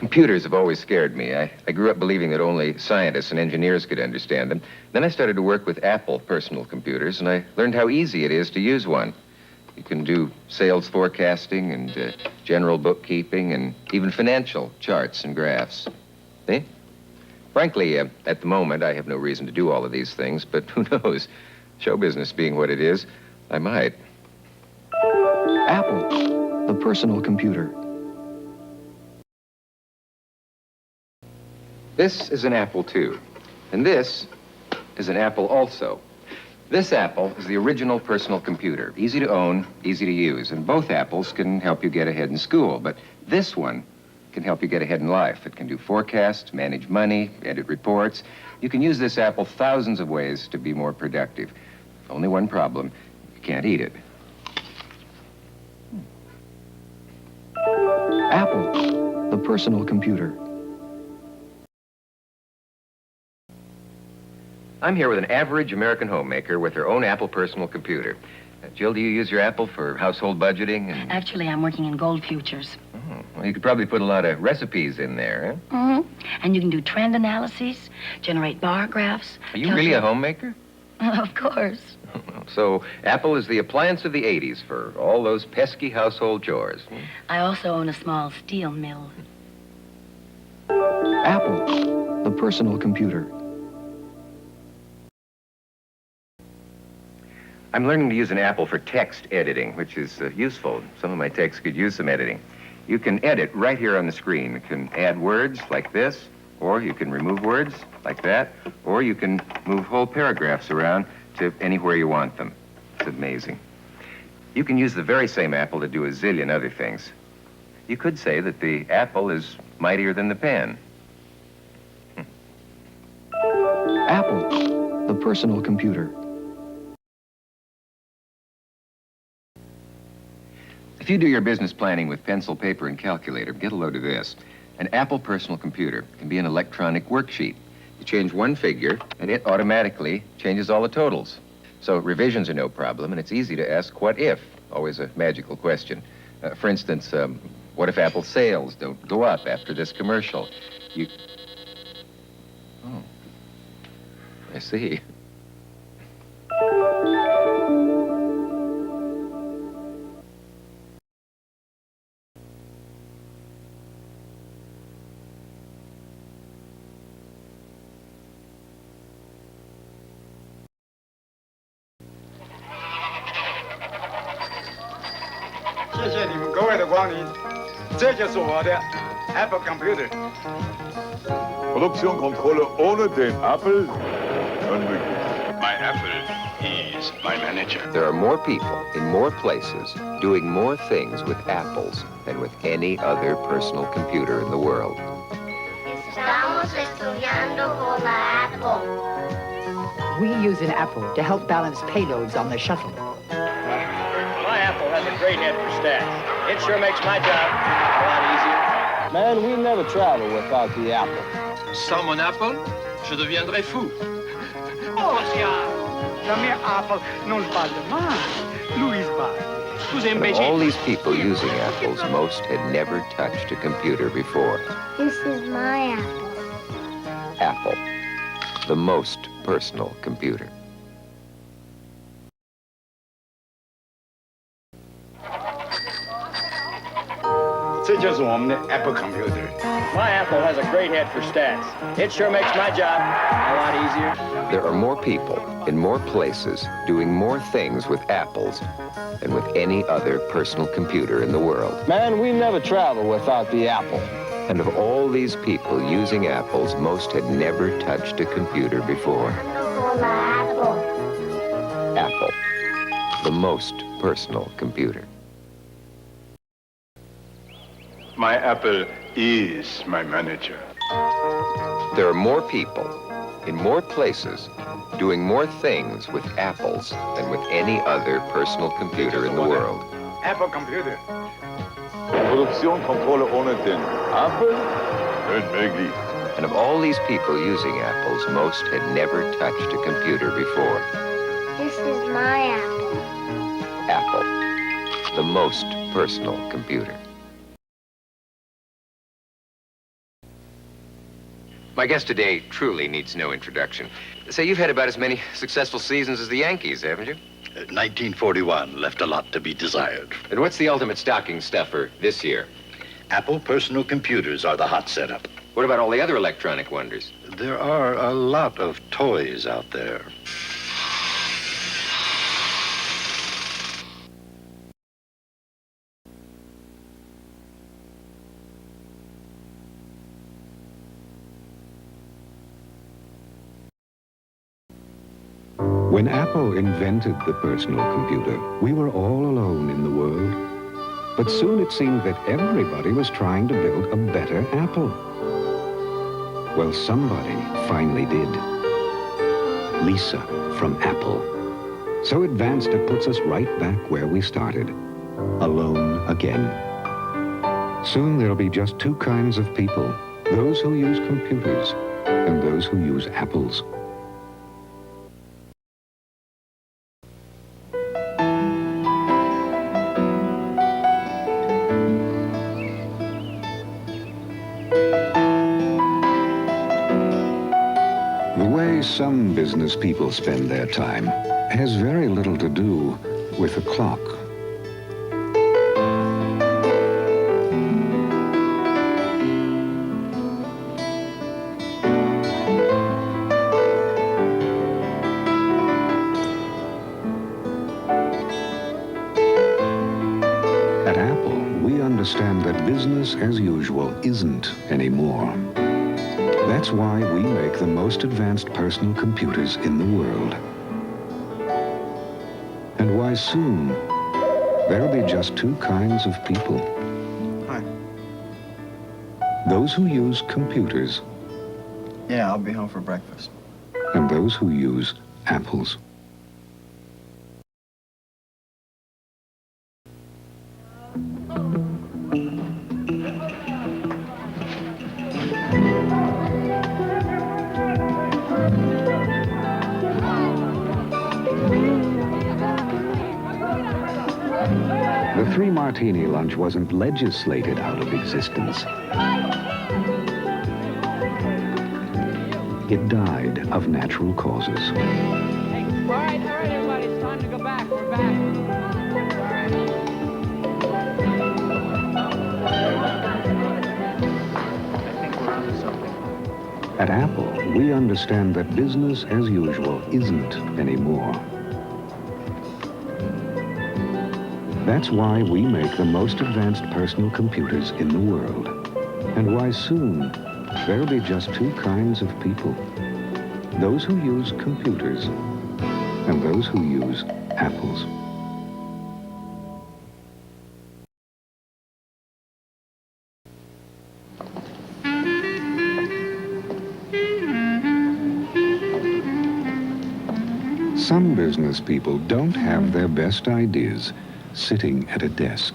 Computers have always scared me. I grew up believing that only scientists and engineers could understand them. Then I started to work with Apple personal computers, and I learned how easy it is to use one. You can do sales forecasting and general bookkeeping and even financial charts and graphs. See? Frankly, at the moment, I have no reason to do all of these things, but who knows? Show business being what it is, I might. Apple, the personal computer. This is an Apple II, and this is an Apple also. This Apple is the original personal computer, easy to own, easy to use, and both Apples can help you get ahead in school, but this one can help you get ahead in life. It can do forecasts, manage money, edit reports. You can use this Apple thousands of ways to be more productive. Only one problem, you can't eat it. Apple, the personal computer. I'm here with an average American homemaker with her own Apple personal computer. Jill, do you use your Apple for household budgeting? Actually, I'm working in gold futures. Oh, well, you could probably put a lot of recipes in there, huh? Mm-hmm. And you can do trend analyses, generate bar graphs. Are you really a homemaker? Of course. So Apple is the appliance of the 80s for all those pesky household chores. I also own a small steel mill. Apple, the personal computer. I'm learning to use an Apple for text editing, which is useful. Some of my texts could use some editing. You can edit right here on the screen. You can add words like this, or you can remove words like that, or you can move whole paragraphs around to anywhere you want them. It's amazing. You can use the very same Apple to do a zillion other things. You could say that the Apple is mightier than the pen. Apple, the personal computer. If you do your business planning with pencil, paper, and calculator, get a load of this. An Apple personal computer can be an electronic worksheet. You change one figure, and it automatically changes all the totals. So revisions are no problem, and it's easy to ask what if, always a magical question. For instance, what if Apple sales don't go up after this commercial? Oh, I see. Apple Computer. Produktionskontrolle ohne den Apple unmöglich. My Apple is my manager. There are more people in more places doing more things with Apples than with any other personal computer in the world. Estamos estudiando con la Apple. We use an Apple to help balance payloads on the shuttle. My Apple has a great head for stats. It sure makes my job a lot easier. Man, we never travel without the Apple. Sans mon Apple, je deviendrais fou. Oh, la mia Apple non sbaglia mai. Lui sbaglia. Of all these people using Apples, most had never touched a computer before. This is my Apple. Apple, the most personal computer. Apple Computer. My Apple has a great head for stats. It sure makes my job a lot easier. There are more people in more places doing more things with Apples than with any other personal computer in the world. Man, we never travel without the Apple. And of all these people using Apples, most had never touched a computer before. Apple, the most personal computer. My Apple is my manager. There are more people in more places doing more things with Apples than with any other personal computer in the world. Apple Computer. Produktionskontrolle ohne den Apple unmöglich. And of all these people using Apples, most had never touched a computer before. This is my Apple. Apple, the most personal computer. My guest today truly needs no introduction. Say, you've had about as many successful seasons as the Yankees, haven't you? 1941 left a lot to be desired. And what's the ultimate stocking stuffer this year? Apple personal computers are the hot setup. What about all the other electronic wonders? There are a lot of toys out there. When Apple invented the personal computer, we were all alone in the world. But soon it seemed that everybody was trying to build a better Apple. Well, somebody finally did. Lisa from Apple. So advanced it puts us right back where we started. Alone again. Soon there'll be just two kinds of people. Those who use computers and those who use apples. Some business people spend their time has very little to do with the clock. At Apple, we understand that business as usual isn't anymore. That's why we make the most advanced personal computers in the world. And why soon there'll be just two kinds of people. Hi. Those who use computers. Yeah, I'll be home for breakfast. And those who use apples. The three-martini lunch wasn't legislated out of existence. It died of natural causes. All right, everybody, it's time to go back. We're back. At Apple, we understand that business as usual isn't anymore. That's why we make the most advanced personal computers in the world. And why soon there'll be just two kinds of people. Those who use computers and those who use apples. Some business people don't have their best ideas sitting at a desk.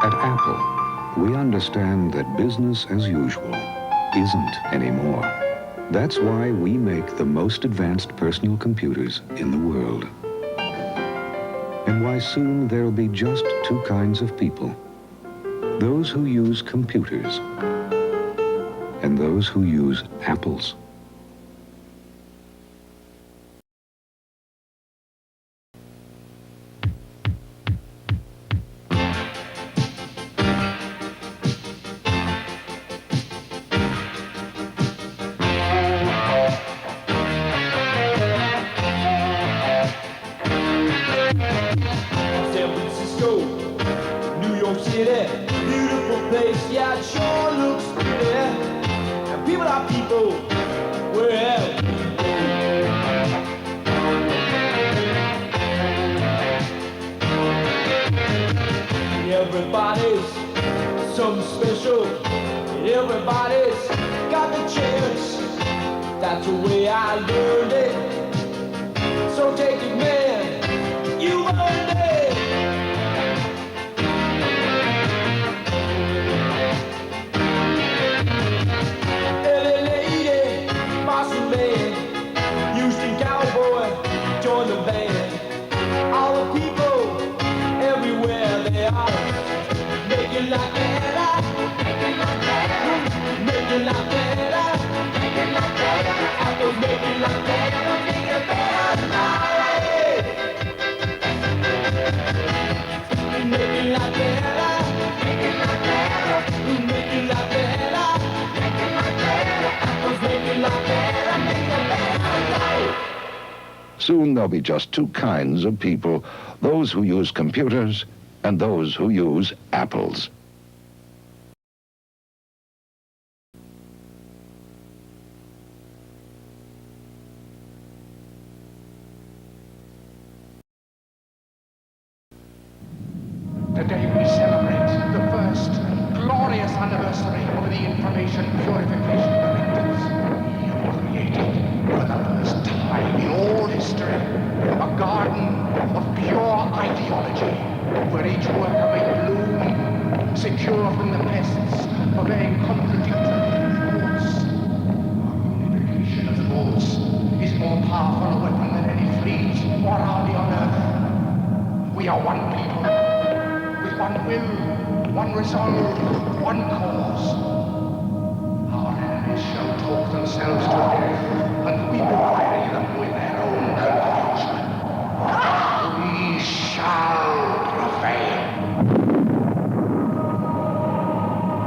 At Apple, we understand that business as usual isn't anymore. That's why we make the most advanced personal computers in the world. And why soon there'll be just two kinds of people. Those who use computers and those who use apples. Yeah, it sure looks pretty. And people are people wherever you go. Everybody's something special. Everybody's got the chance. That's the way I learned it. So take it, man. y'all. Make your life better. Make your life better. Apples make your life better. Make your better life. Make your life better. Make your life better. Make your life better. Apples make your life better. Make your better life. Soon there'll be just two kinds of people, those who use computers and those who use apples. Today we celebrate the first glorious anniversary of the Information Purification Directives. We have created for the first time in all history a garden of pure ideology where each worker may bloom, secure from the pests of very contradictory thoughts. Our unification of thoughts is more powerful a weapon than any fleet or army on earth. We are one people. One will, one resolve, one cause. Our enemies shall talk themselves to death, and we will bury them with their own confusion. We shall prevail.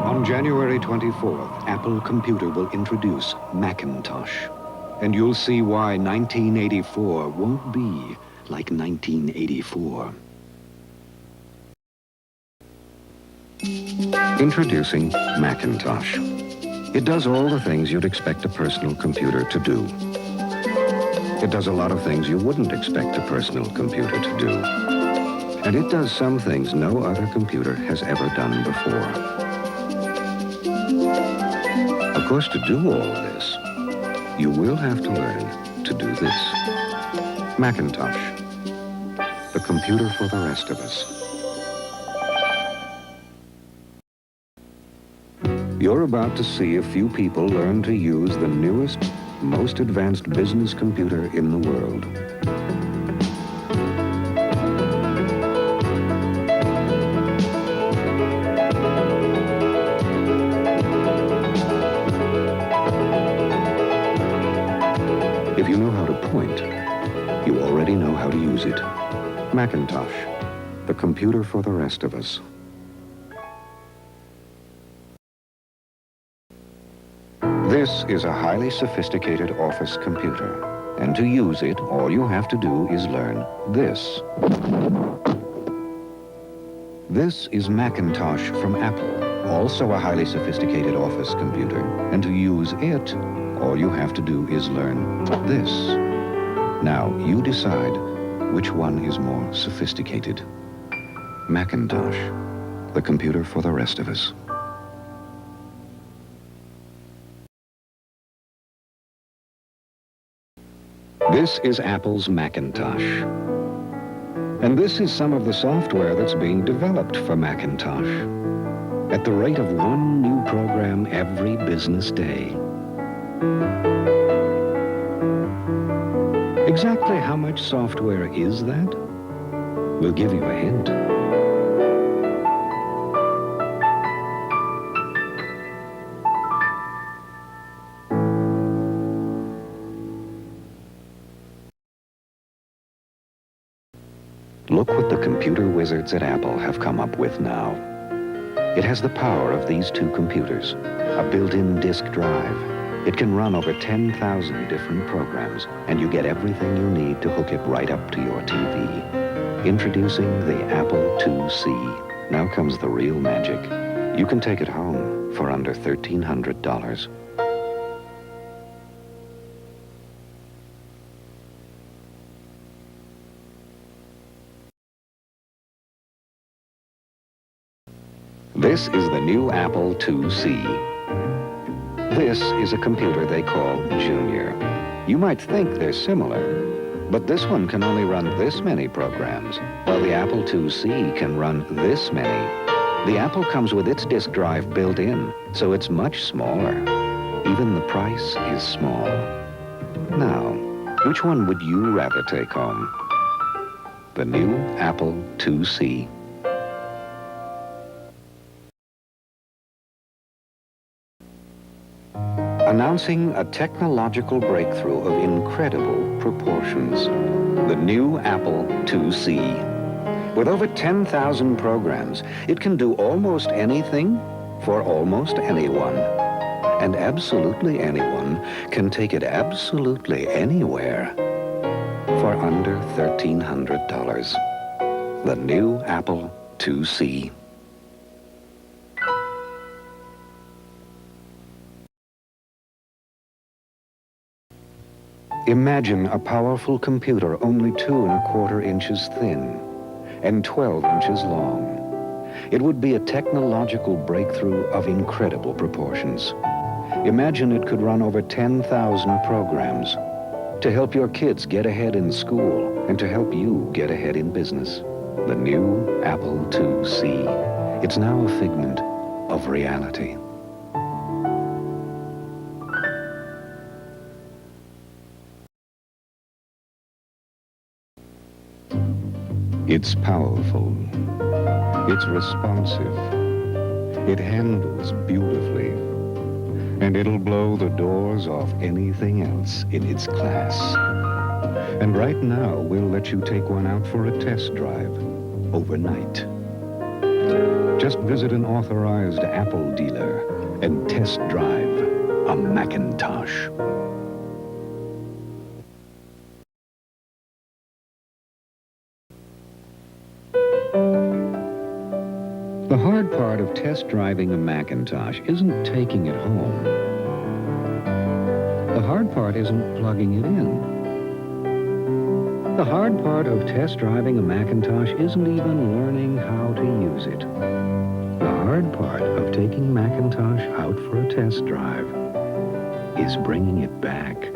On January 24th, Apple Computer will introduce Macintosh. And you'll see why 1984 won't be like 1984. Introducing Macintosh. It does all the things you'd expect a personal computer to do. It does a lot of things you wouldn't expect a personal computer to do. And it does some things no other computer has ever done before. Of course, to do all this, you will have to learn to do this. Macintosh, the computer for the rest of us. You're about to see a few people learn to use the newest, most advanced business computer in the world. If you know how to point, you already know how to use it. Macintosh, the computer for the rest of us. This is a highly sophisticated office computer, and to use it, all you have to do is learn this. This is Macintosh from Apple, also a highly sophisticated office computer, and to use it, all you have to do is learn this. Now, you decide which one is more sophisticated. Macintosh, the computer for the rest of us. This is Apple's Macintosh. And this is some of the software that's being developed for Macintosh. At the rate of one new program every business day. Exactly how much software is that? We'll give you a hint. Look what the computer wizards at Apple have come up with now. It has the power of these two computers, a built-in disk drive. It can run over 10,000 different programs, and you get everything you need to hook it right up to your TV. Introducing the Apple IIc. Now comes the real magic. You can take it home for under $1,300. This is the new Apple IIc. This is a computer they call Junior. You might think they're similar, but this one can only run this many programs, while the Apple IIc can run this many. The Apple comes with its disk drive built in, so it's much smaller. Even the price is small. Now, which one would you rather take home? The new Apple IIc Announcing a technological breakthrough of incredible proportions. The new Apple IIc. With over 10,000 programs, it can do almost anything for almost anyone. And absolutely anyone can take it absolutely anywhere for under $1,300. The new Apple IIc. Imagine a powerful computer only 2¼ inches thin and 12 inches long. It would be a technological breakthrough of incredible proportions. Imagine it could run over 10,000 programs to help your kids get ahead in school and to help you get ahead in business. The new Apple IIc. It's now a figment of reality. It's powerful. It's responsive. It handles beautifully. And it'll blow the doors off anything else in its class. And right now, we'll let you take one out for a test drive overnight. Just visit an authorized Apple dealer and test drive a Macintosh. The hard part of test driving a Macintosh isn't taking it home. The hard part isn't plugging it in. The hard part of test driving a Macintosh isn't even learning how to use it. The hard part of taking Macintosh out for a test drive is bringing it back.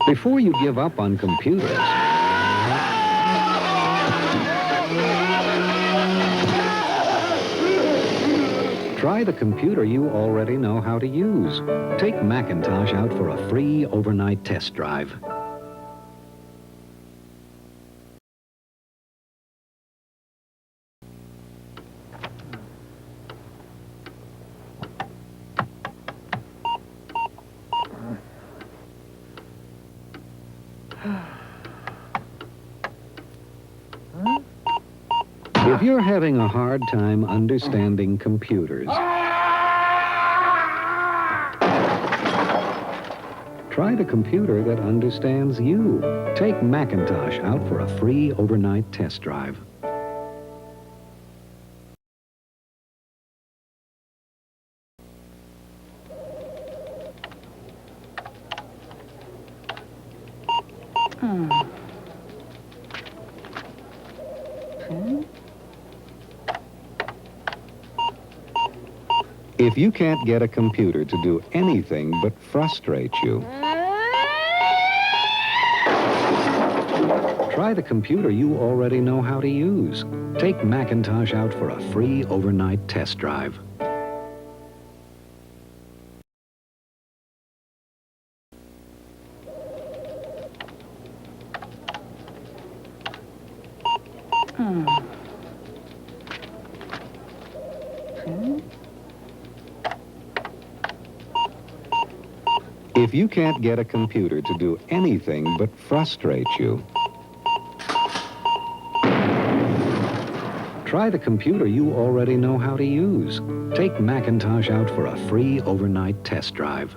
Before you give up on computers, try the computer you already know how to use. Take Macintosh out for a free overnight test drive. If you're having a hard time understanding computers, try the computer that understands you. Take Macintosh out for a free overnight test drive. If you can't get a computer to do anything but frustrate you, try the computer you already know how to use. Take Macintosh out for a free overnight test drive. If you can't get a computer to do anything but frustrate you, try the computer you already know how to use. Take Macintosh out for a free overnight test drive.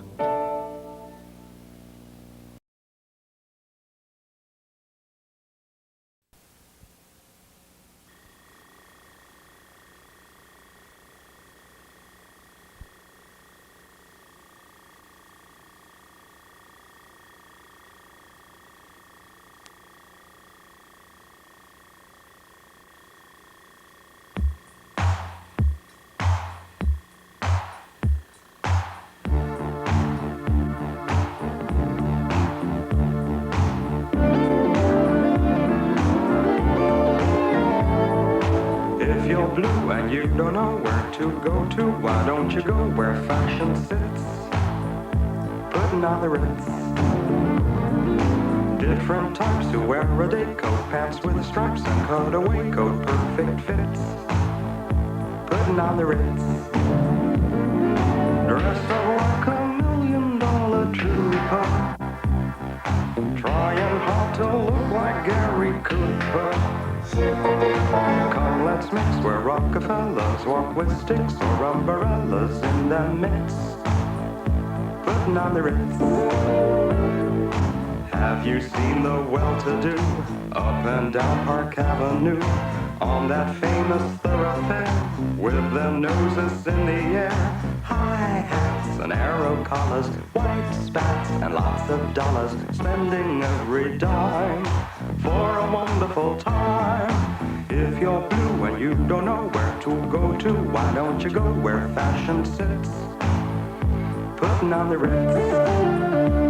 blue and you don't know where to go to, why don't you go where fashion sits? Putting on the Ritz. Different types who wear a day coat, pants with stripes and cutaway coat, perfect fits. Putting on the Ritz. Dressed up like $1 million trooper, trying hard to look like Gary Cooper. Come, let's mix where Rockefellers walk with sticks or umbrellas in their midst. Putting on the Ritz. Have you seen the well-to-do up and down Park Avenue on that famous thoroughfare with their noses in the air? High hats and arrow collars, white spats and lots of dollars, spending every dime for a wonderful time. If you're blue and you don't know where to go to, why don't you go where fashion sits? Putting on the Ritz.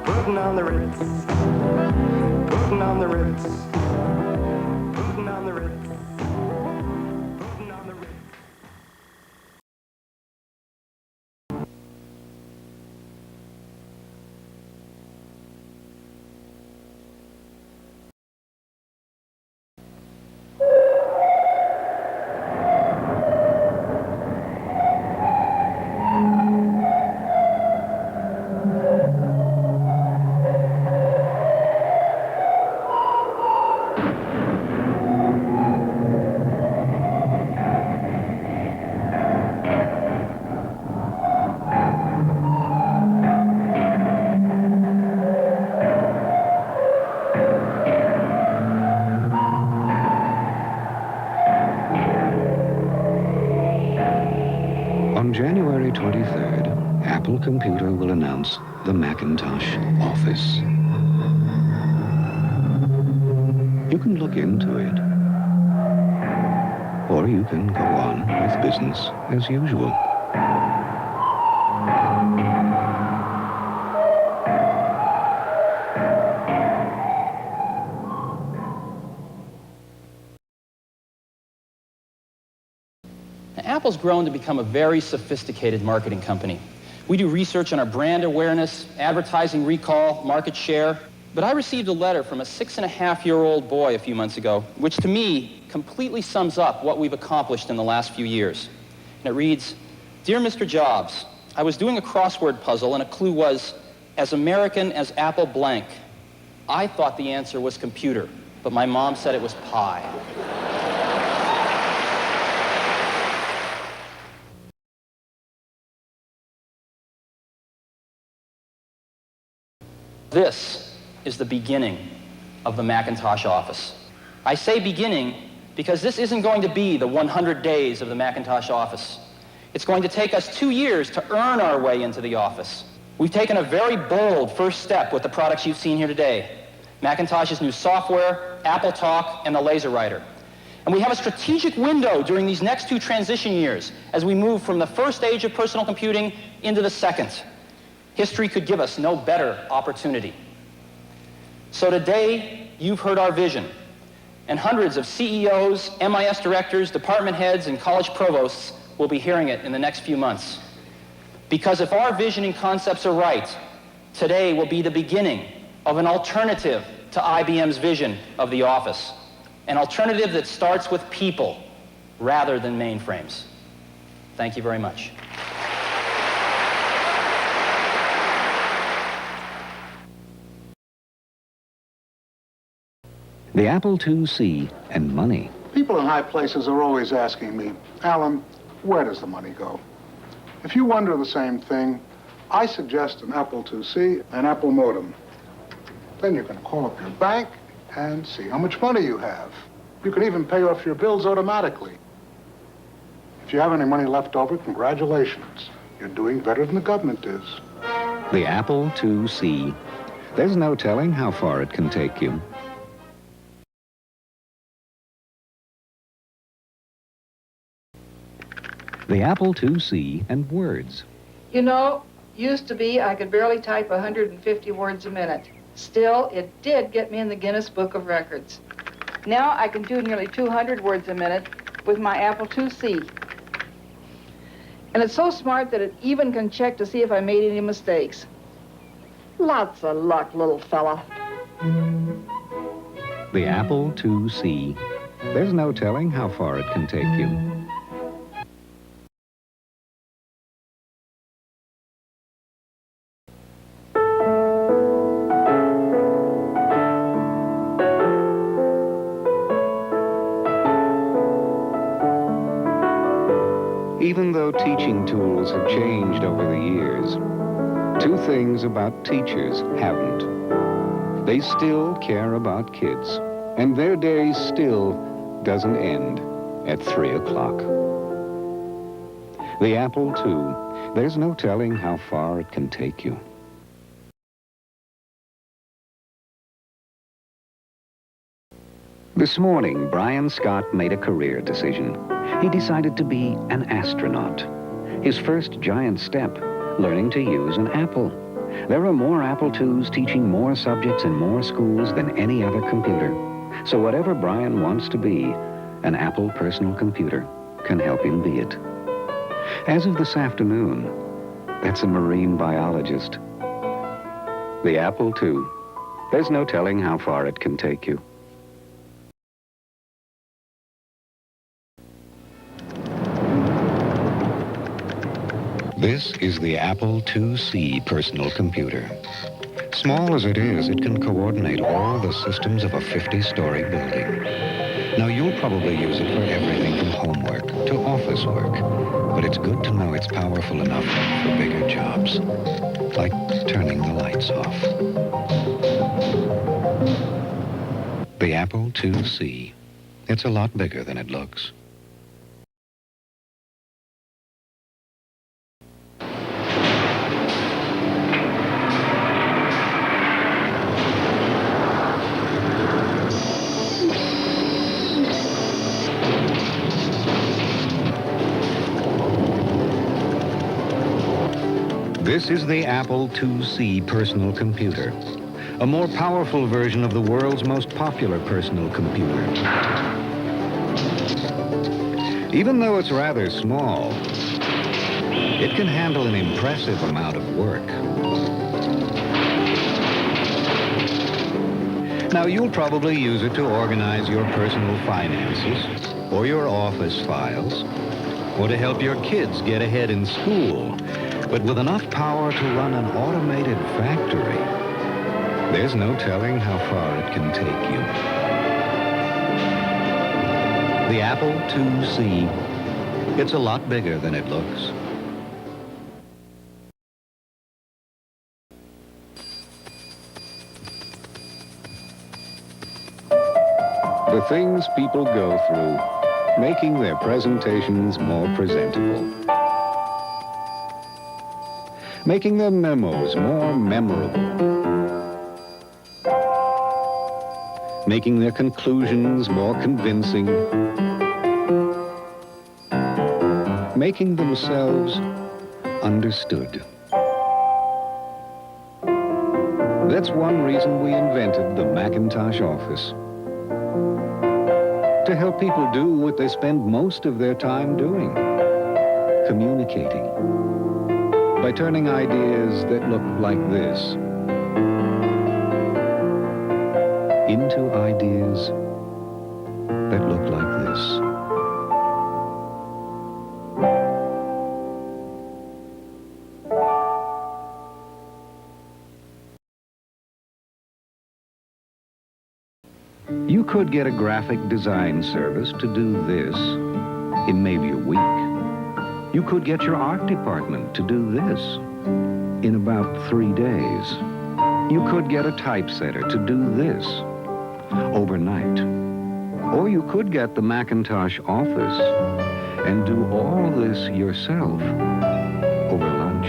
Putting on the Ritz. Putting on the Ritz. Putting on the Ritz. Putting on the Ritz. On January 23rd, Apple Computer will announce the Macintosh Office. You can look into it, or you can go on with business as usual. Apple's grown to become a very sophisticated marketing company. We do research on our brand awareness, advertising recall, market share. But I received a letter from a 6.5-year-old boy a few months ago, which to me completely sums up what we've accomplished in the last few years. And it reads, "Dear Mr. Jobs, I was doing a crossword puzzle and a clue was, as American as Apple blank. I thought the answer was computer, but my mom said it was pie." This is the beginning of the Macintosh Office. I say beginning because this isn't going to be the 100 days of the Macintosh Office. It's going to take us 2 years to earn our way into the office. We've taken a very bold first step with the products you've seen here today. Macintosh's new software, Apple Talk, and the LaserWriter. And we have a strategic window during these next 2 transition years as we move from the first age of personal computing into the second. History could give us no better opportunity. So today, you've heard our vision, and hundreds of CEOs, MIS directors, department heads, and college provosts will be hearing it in the next few months. Because if our vision and concepts are right, today will be the beginning of an alternative to IBM's vision of the office, an alternative that starts with people rather than mainframes. Thank you very much. The Apple IIc and money. People in high places are always asking me, Alan, where does the money go? If you wonder the same thing, I suggest an Apple IIc, an Apple modem. Then you can call up your bank and see how much money you have. You can even pay off your bills automatically. If you have any money left over, congratulations. You're doing better than the government is. The Apple IIc. There's no telling how far it can take you. The Apple IIc and words. You know, used to be I could barely type 150 words a minute. Still, it did get me in the Guinness Book of Records. Now I can do nearly 200 words a minute with my Apple IIc. And it's so smart that it even can check to see if I made any mistakes. Lots of luck, little fella. The Apple IIc. There's no telling how far it can take you. Even though teaching tools have changed over the years, two things about teachers haven't. They still care about kids, and their day still doesn't end at 3 o'clock. The Apple II, there's no telling how far it can take you. This morning, Brian Scott made a career decision. He decided to be an astronaut. His first giant step, learning to use an Apple. There are more Apple IIs teaching more subjects in more schools than any other computer. So whatever Brian wants to be, an Apple personal computer can help him be it. As of this afternoon, that's a marine biologist. The Apple II. There's no telling how far it can take you. This is the Apple IIc personal computer. Small as it is, it can coordinate all the systems of a 50-story building. Now, you'll probably use it for everything from homework to office work, but it's good to know it's powerful enough for bigger jobs, like turning the lights off. The Apple IIc. It's a lot bigger than it looks. This is the Apple IIc personal computer, a more powerful version of the world's most popular personal computer. Even though it's rather small, it can handle an impressive amount of work. Now, you'll probably use it to organize your personal finances, or your office files, or to help your kids get ahead in school. But with enough power to run an automated factory, there's no telling how far it can take you. The Apple IIc, it's a lot bigger than it looks. The things people go through, making their presentations more presentable. Making their memos more memorable. Making their conclusions more convincing. Making themselves understood. That's one reason we invented the Macintosh Office. To help people do what they spend most of their time doing, communicating. By turning ideas that look like this into ideas that look like this. You could get a graphic design service to do this in maybe a week. You could get your art department to do this in about 3 days. You could get a typesetter to do this overnight. Or you could get the Macintosh office and do all this yourself over lunch.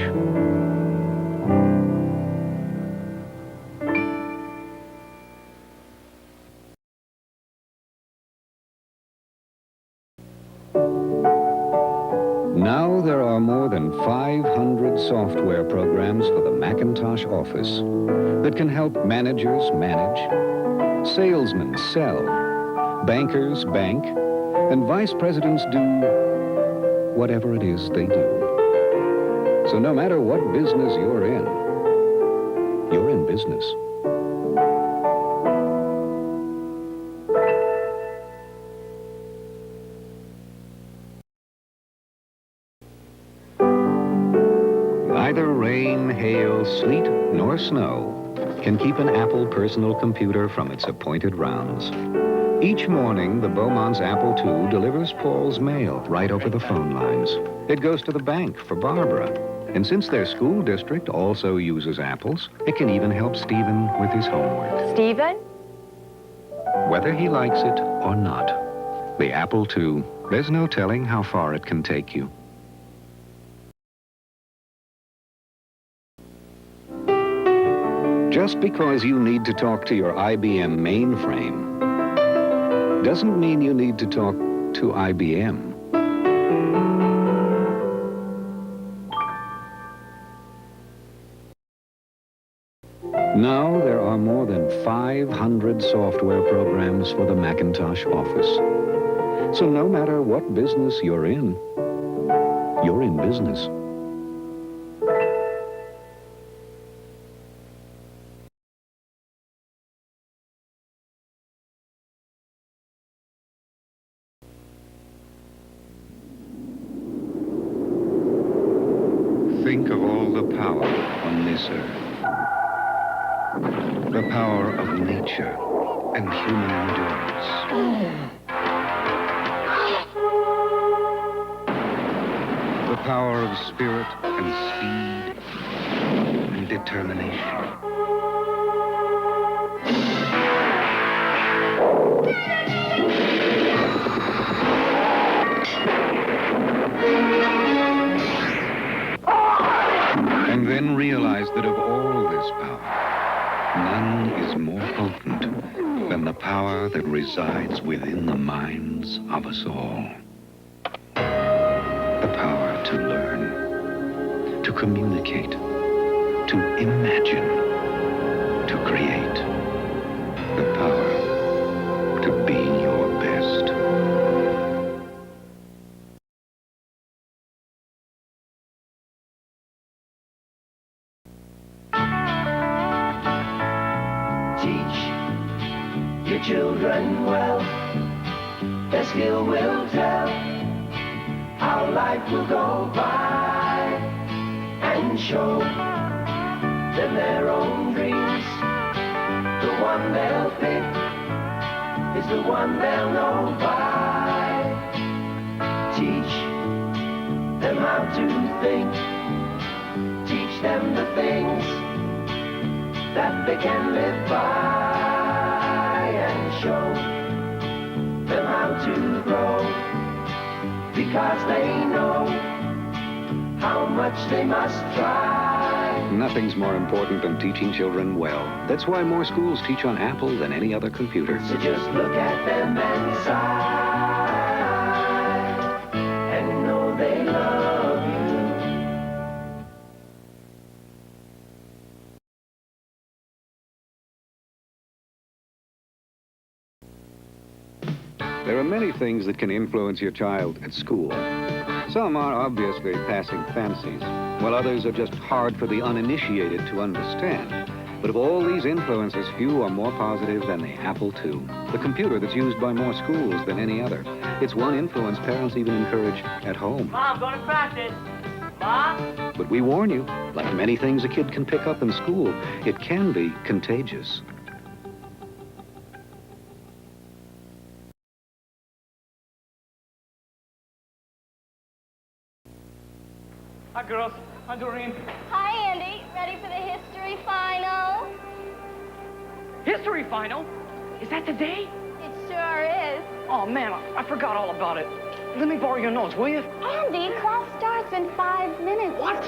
Now there are more than 500 software programs for the Macintosh Office that can help managers manage, salesmen sell, bankers bank, and vice presidents do whatever it is they do. So no matter what business you're in business. Neither rain, hail, sleet, nor snow can keep an Apple personal computer from its appointed rounds. Each morning, the Beaumont's Apple II delivers Paul's mail right over the phone lines. It goes to the bank for Barbara. And since their school district also uses apples, it can even help Stephen with his homework. Stephen? Whether he likes it or not, the Apple II, there's no telling how far it can take you. Just because you need to talk to your IBM mainframe doesn't mean you need to talk to IBM. Now there are more than 500 software programs for the Macintosh Office. So no matter what business you're in business. Think of all the power on this earth. The power of nature and human endurance. The power of spirit and speed and determination. And then realize that of all this power, none is more potent than the power that resides within the minds of us all. The power to learn, to communicate, to imagine, to create. The power to be your best. Your children well, their skill will tell how life will go by, and show them their own dreams. The one they'll pick is the one they'll know by. Teach them how to think, teach them the things that they can live by. Show them how to grow, because they know how much they must try. Nothing's more important than teaching children well. That's why more schools teach on Apple than any other computer. So just look at them and sigh, and know they love you. There are many things that can influence your child at school. Some are obviously passing fancies, while others are just hard for the uninitiated to understand. But of all these influences, few are more positive than the Apple II, the computer that's used by more schools than any other. It's one influence parents even encourage at home. Mom, going to practice. Mom? But we warn you, like many things a kid can pick up in school, it can be contagious. Hi, girls. Hi, Doreen. Hi, Andy. Ready for the history final? History final? Is that today? It sure is. Oh, man, I forgot all about it. Let me borrow your notes, will you? Andy, class starts in 5 minutes. What?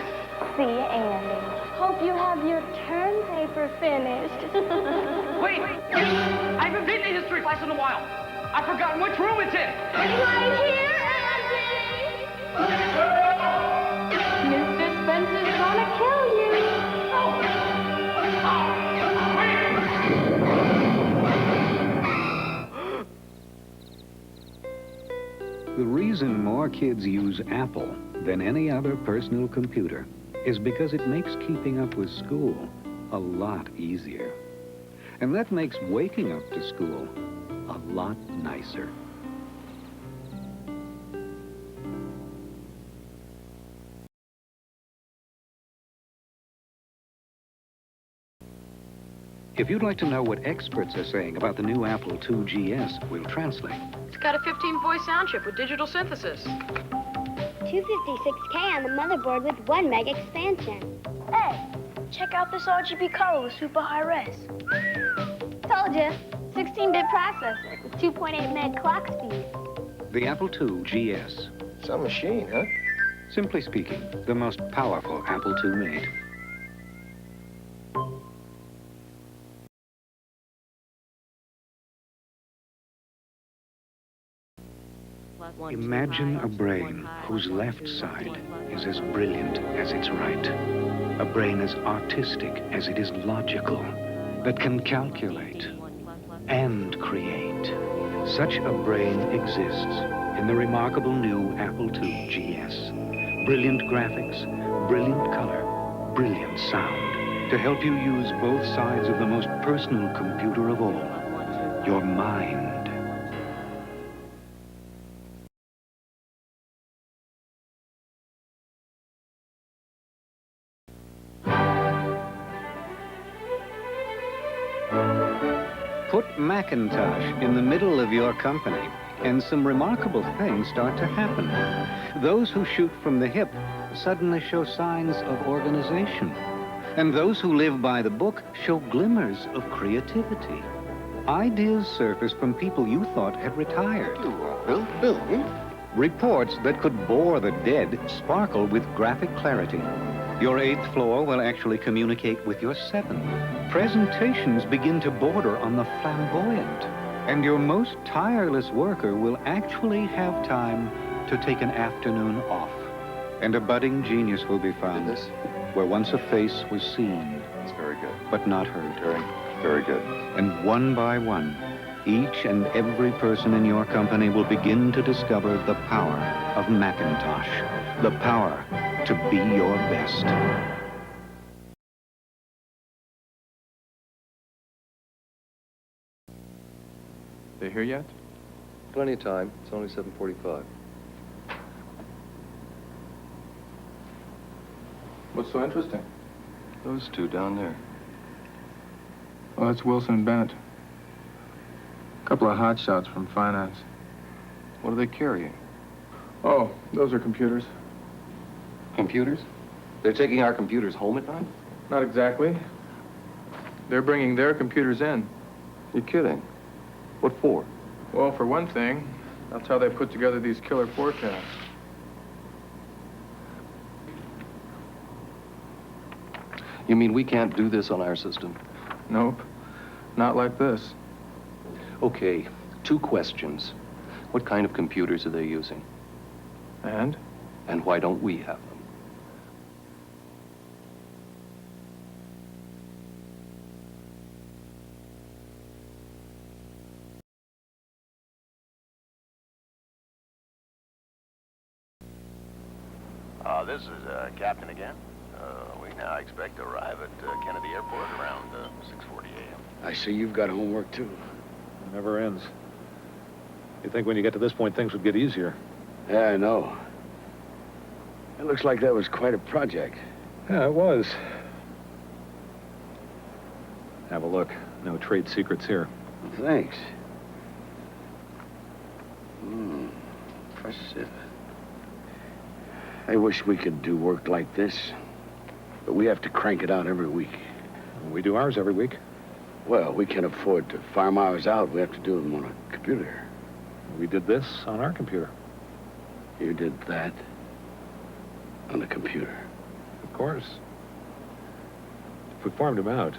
See you, Andy. Hope you have your term paper finished. Wait! I haven't been to history class in a while. I've forgotten which room it's in. Right here, Andy! Mr. Spencer's gonna kill you. The reason more kids use Apple than any other personal computer is because it makes keeping up with school a lot easier. And that makes waking up to school a lot nicer. If you'd like to know what experts are saying about the new Apple II GS, we'll translate. It's got a 15-voice sound chip with digital synthesis. 256K on the motherboard with 1 meg expansion. Hey, check out this RGB color with super high res. Told you. 16-bit processor with 2.8 meg clock speed. The Apple II GS. Some machine, huh? Simply speaking, the most powerful Apple II made. Imagine a brain whose left side is as brilliant as its right. A brain as artistic as it is logical, that can calculate and create. Such a brain exists in the remarkable new Apple II GS. Brilliant graphics, brilliant color, brilliant sound, to help you use both sides of the most personal computer of all, your mind. Put Macintosh in the middle of your company, and some remarkable things start to happen. Those who shoot from the hip suddenly show signs of organization. And those who live by the book show glimmers of creativity. Ideas surface from people you thought had retired. Reports that could bore the dead sparkle with graphic clarity. Your 8th floor will actually communicate with your 7th. Presentations begin to border on the flamboyant. And your most tireless worker will actually have time to take an afternoon off. And a budding genius will be found where once a face was seen. That's very good. But not heard. Very good. And one by one, each and every person in your company will begin to discover the power of Macintosh. The power to be your best. They here yet? Plenty of time. It's only 7:45. What's so interesting? Those two down there. Well, that's Wilson and Bennett. A couple of hotshots from finance. What are they carrying? Oh, those are computers. Computers? They're taking our computers home at night? Not exactly. They're bringing their computers in. You're kidding. What for? Well, for one thing, that's how they put together these killer forecasts. You mean we can't do this on our system? Nope. Not like this. Okay, 2 questions. What kind of computers are they using? And? And why don't we have them? This is Captain again. We Now, I expect to arrive at Kennedy Airport around 6:40 a.m. I see you've got homework, too. It never ends. You'd think when you get to this point, things would get easier. Yeah, I know. It looks like that was quite a project. Yeah, it was. Have a look. No trade secrets here. Thanks. Impressive. I wish we could do work like this, but we have to crank it out every week. We do ours every week. Well, we can't afford to farm ours out. We have to do them on a computer. We did this on our computer. You did that on a computer? Of course. If we farmed them out,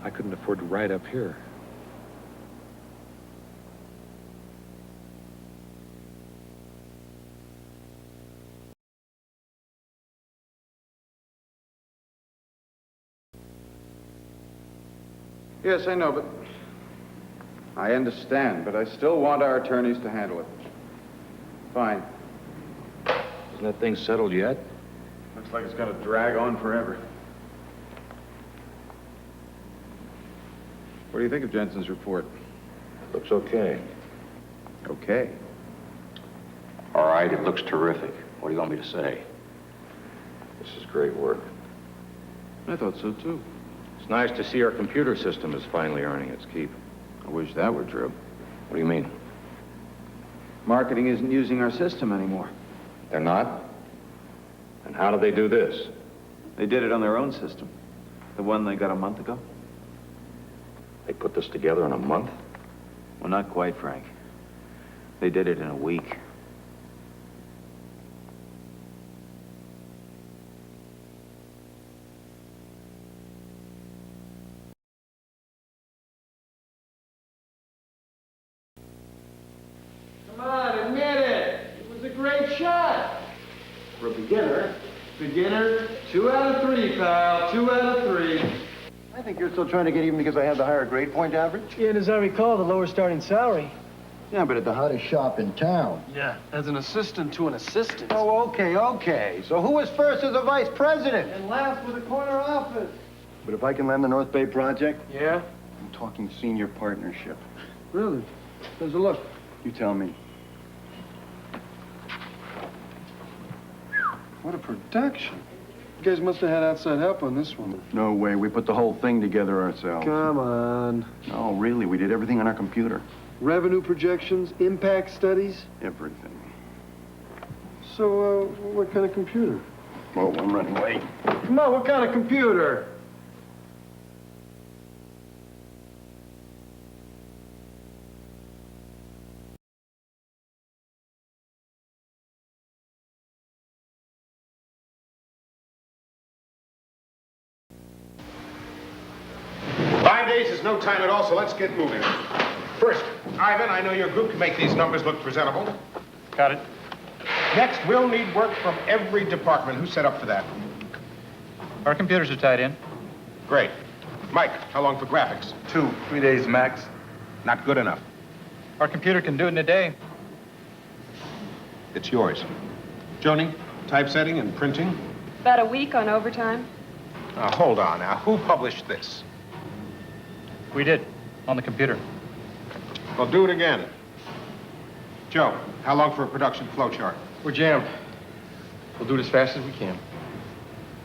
I couldn't afford to ride up here. Yes, I know, but I understand, but I still want our attorneys to handle it. Fine. Isn't that thing settled yet? Looks like it's going to drag on forever. What do you think of Jensen's report? Looks okay. Okay. All right, it looks terrific. What do you want me to say? This is great work. I thought so, too. It's nice to see our computer system is finally earning its keep. I wish that were true. What do you mean? Marketing isn't using our system anymore. They're not? And how do they do this? They did it on their own system. The one they got a month ago. They put this together in a month? Well, not quite, Frank. They did it in a week. Come on, admit it. It was a great shot. For a beginner. Beginner, 2 out of 3, pal. 2 out of 3. I think you're still trying to get even because I have the higher grade point average. Yeah, and as I recall, the lower starting salary. Yeah, but at the hottest shop in town. Yeah, as an assistant to an assistant. Oh, okay. So who was first as a vice president? And last with a corner office. But if I can land the North Bay project? Yeah? I'm talking senior partnership. Really? How's it look? You tell me. What a production. You guys must have had outside help on this one. No way. We put the whole thing together ourselves. Come on. No, really. We did everything on our computer. Revenue projections, impact studies? Everything. So, what kind of computer? Oh, I'm running late. Come on, what kind of computer? Days is no time at all, so let's get moving. First, Ivan, I know your group can make these numbers look presentable. Got it. Next, we'll need work from every department. Who's set up for that? Our computers are tied in. Great. Mike, how long for graphics? 2-3 days max. Not good enough. Our computer can do it in a day. It's yours. Joni, typesetting and printing? About a week on overtime. Now, hold on now. Who published this? We did, on the computer. Well, do it again. Joe, how long for a production flowchart? We're jammed. We'll do it as fast as we can.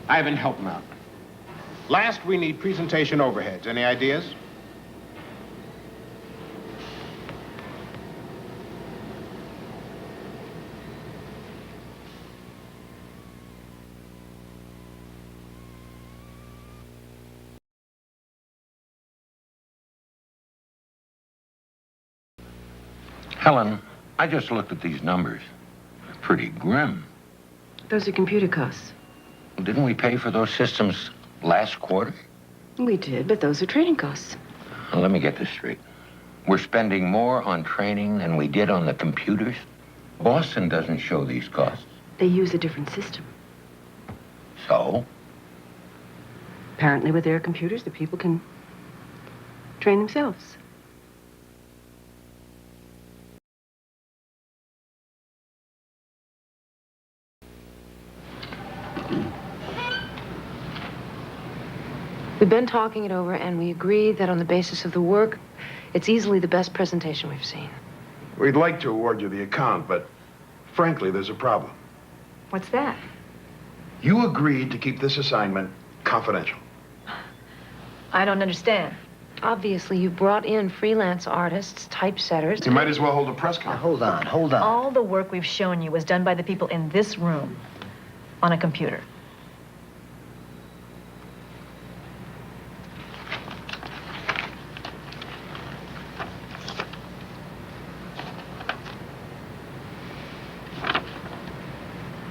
Ivan, help him out. Last, we need presentation overheads. Any ideas? Helen, I just looked at these numbers. They're pretty grim. Those are computer costs. Well, didn't we pay for those systems last quarter? We did, but those are training costs. Well, let me get this straight. We're spending more on training than we did on the computers? Boston doesn't show these costs. They use a different system. So? Apparently with their computers, the people can train themselves. We've been talking it over, and we agree that on the basis of the work, it's easily the best presentation we've seen. We'd like to award you the account, but frankly, there's a problem. What's that? You agreed to keep this assignment confidential. I don't understand. Obviously, you brought in freelance artists, typesetters. You might as well hold a press conference. Hold on. All the work we've shown you was done by the people in this room on a computer.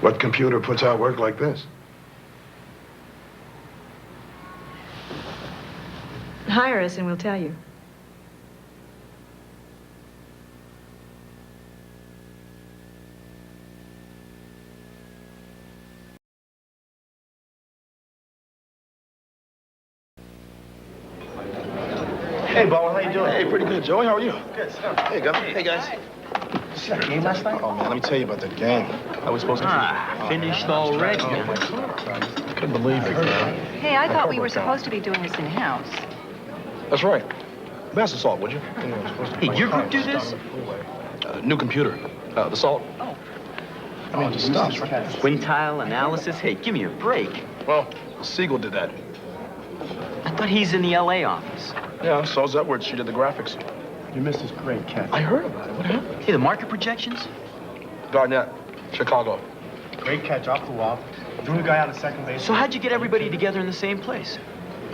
What computer puts out work like this? Hire us and we'll tell you. Hey, Bo, how you doing? Hey, pretty good, Joey. How are you? Good. Hey, Governor. Hey, guys. You see that game last night? Oh, man, let me tell you about that game. I was supposed to... Finished already. I couldn't believe it, man. Hey, I thought we were supposed to be doing this in-house. That's right. Pass the salt, would you? Hey, your group do this? New computer. The salt. Oh. I mean, just stuff. Quintile analysis? Hey, give me a break. Well, Siegel did that. I thought he's in the L.A. office. Yeah, so's Edwards. She did the graphics. You missed this great catch. I heard about it. What happened? Hey, the market projections? Garnett, Chicago. Great catch off the wall. Drew the guy out of second base. So how'd you get everybody together in the same place?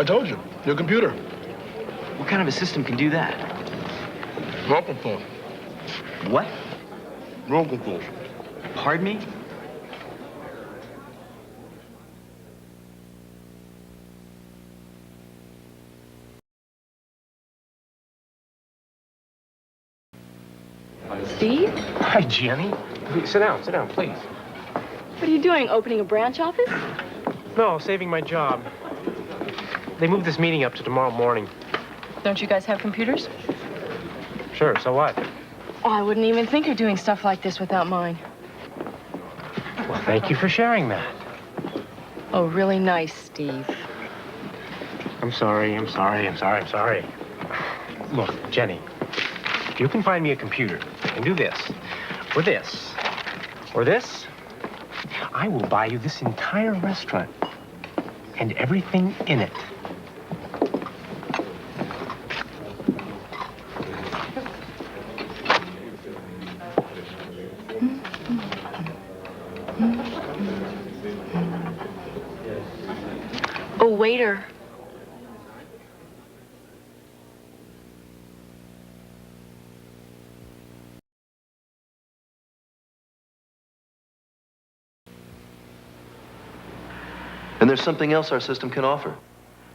I told you. New computer. What kind of a system can do that? Roll control. What? Roll control. Pardon me? Steve? Hi, Jenny. Sit down, please. What are you doing, opening a branch office? No, saving my job. They moved this meeting up to tomorrow morning. Don't you guys have computers? Sure, so what? Oh, I wouldn't even think of doing stuff like this without mine. Well, thank you for sharing that. Oh, really nice, Steve. I'm sorry. Look, Jenny, if you can find me a computer and do this, or this, or this, I will buy you this entire restaurant and everything in it. Oh, waiter. And there's something else our system can offer.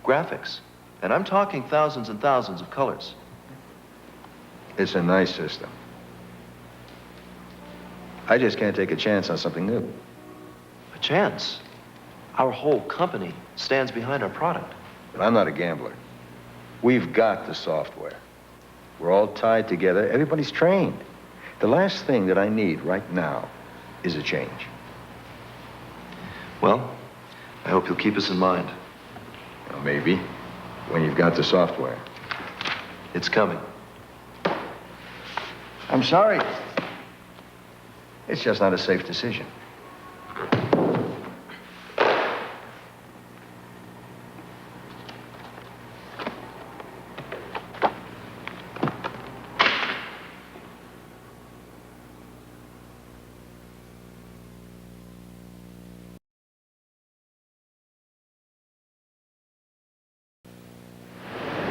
Graphics. And I'm talking thousands and thousands of colors. It's a nice system. I just can't take a chance on something new. A chance? Our whole company stands behind our product. But I'm not a gambler. We've got the software. We're all tied together. Everybody's trained. The last thing that I need right now is a change. Well, I hope you'll keep us in mind. Well, maybe, when you've got the software. It's coming. I'm sorry. It's just not a safe decision.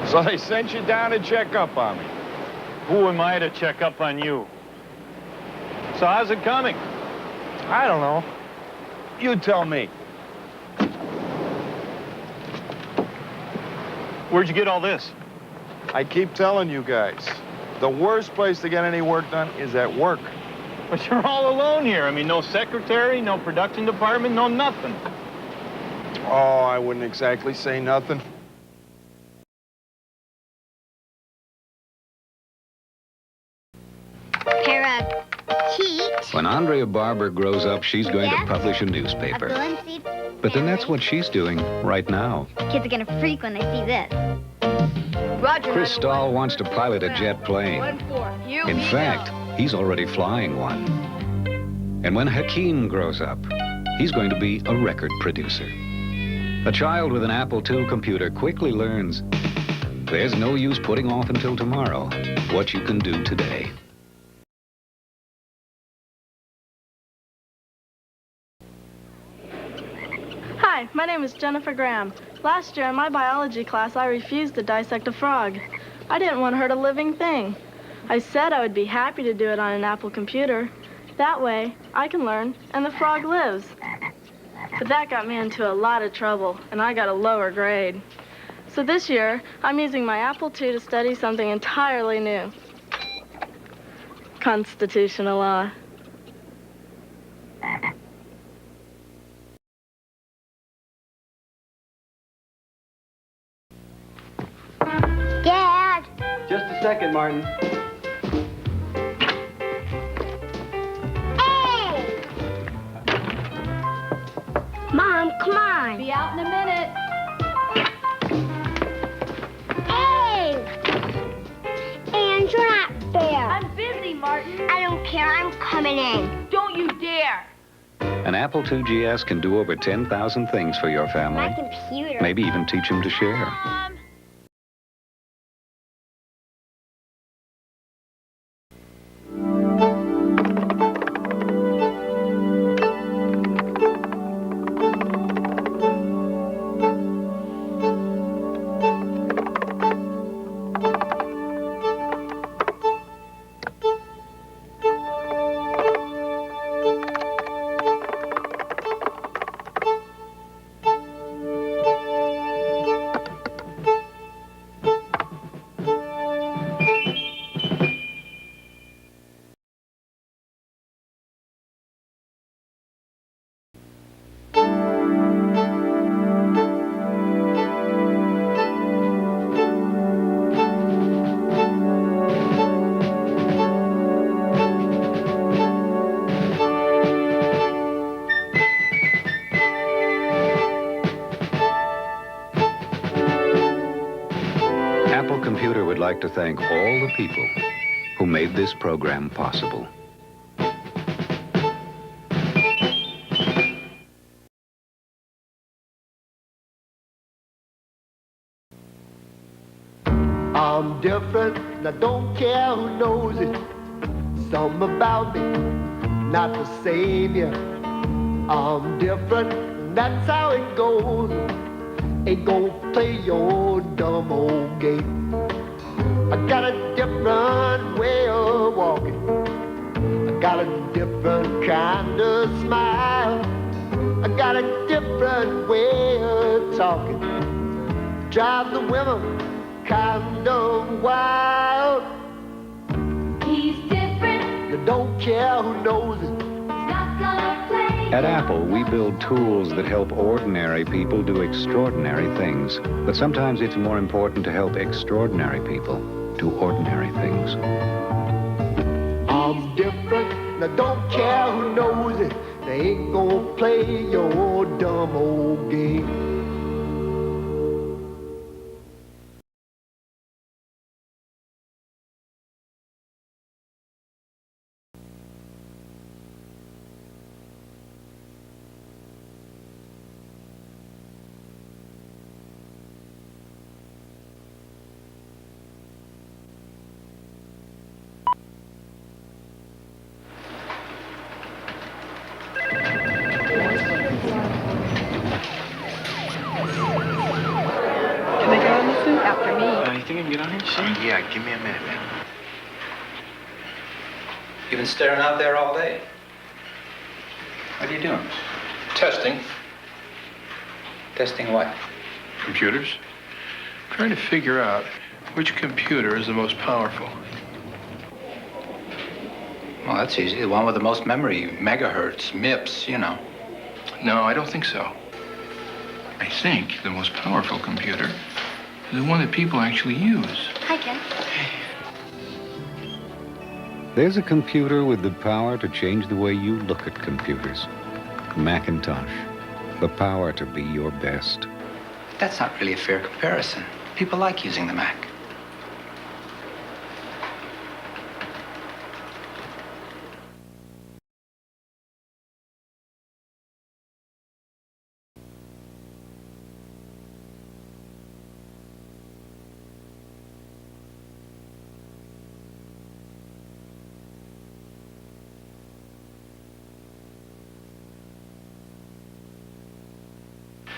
So they sent you down to check up on me. Who am I to check up on you? So how's it coming? I don't know. You tell me. Where'd you get all this? I keep telling you guys, the worst place to get any work done is at work. But you're all alone here. I mean, no secretary, no production department, no nothing. Oh, I wouldn't exactly say nothing. Pair of cheeks. When Andrea Barber grows up, she's going to publish a newspaper. A But then that's what she's doing right now. Kids are gonna freak when they see this. Roger. Chris Stahl wants to pilot a jet plane. In fact, he's already flying one. And when Hakeem grows up, he's going to be a record producer. A child with an Apple II computer quickly learns there's no use putting off until tomorrow what you can do today. Hi, my name is Jennifer Graham. Last year in my biology class, I refused to dissect a frog. I didn't want to hurt a living thing. I said I would be happy to do it on an Apple computer. That way, I can learn, and the frog lives. But that got me into a lot of trouble, and I got a lower grade. So this year, I'm using my Apple II to study something entirely new. Constitutional law. Dad! Just a second, Martin. Hey! Mom, come on. Be out in a minute. Hey! And you're not there. I'm busy, Martin. I don't care. I'm coming in. Don't you dare. An Apple II GS can do over 10,000 things for your family. My computer. Maybe even teach them to share. Apple Computer would like to thank all the people who made this program possible. I'm different, and I don't care who knows it. Something about me, not the savior. I'm different, and that's how it goes. Ain't gonna play your dumb old game. I got a different way of walking. I got a different kind of smile. I got a different way of talking. Drives the women kind of wild. He's different. You don't care who knows it. Not gonna play. At Apple, we build tools that help ordinary people do extraordinary things. But sometimes it's more important to help extraordinary people do ordinary things. I'm different, and I don't care who knows it. They ain't gonna play your dumb old game. After me. You think I can get on here soon? Yeah, give me a minute, man. You've been staring out there all day. What are you doing? Testing. Testing what? Computers. Trying to figure out which computer is the most powerful. Well, that's easy. The one with the most memory, megahertz, MIPS, you know. No, I don't think so. I think the most powerful computer is the one that people actually use. Hi, Ken. There's a computer with the power to change the way you look at computers. Macintosh. The power to be your best. That's not really a fair comparison. People like using the Mac.